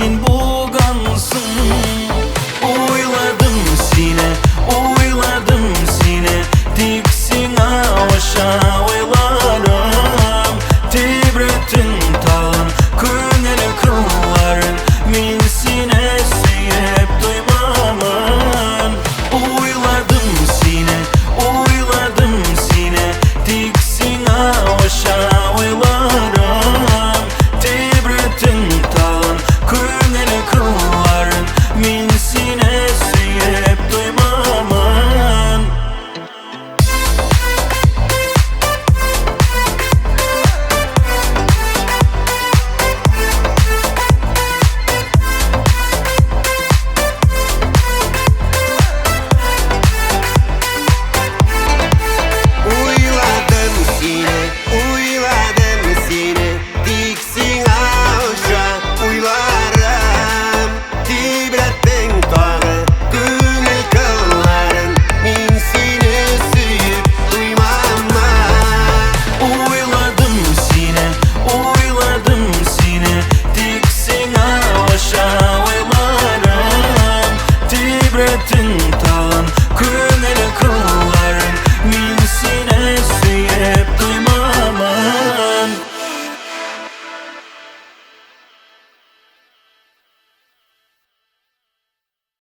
sensin bulgansın. Uyladım sine, uyladım sine, diksin aşa oylarım. Tibretin talın, küneli kılların, min sine suyep duymamın. Uyladım sine, uyladım sine, diksin aşa oylarım. Tibretin talın, küneli kılların, min sine suyep duymamın. Uyladım seni, diksin aşa uylarım. Tibretin tağı, gönül kılların, min seni suyup duymamın. Uyladım sine, uyladım sine, diksin aşa oylarım. Tibretin talın, küneli kılların,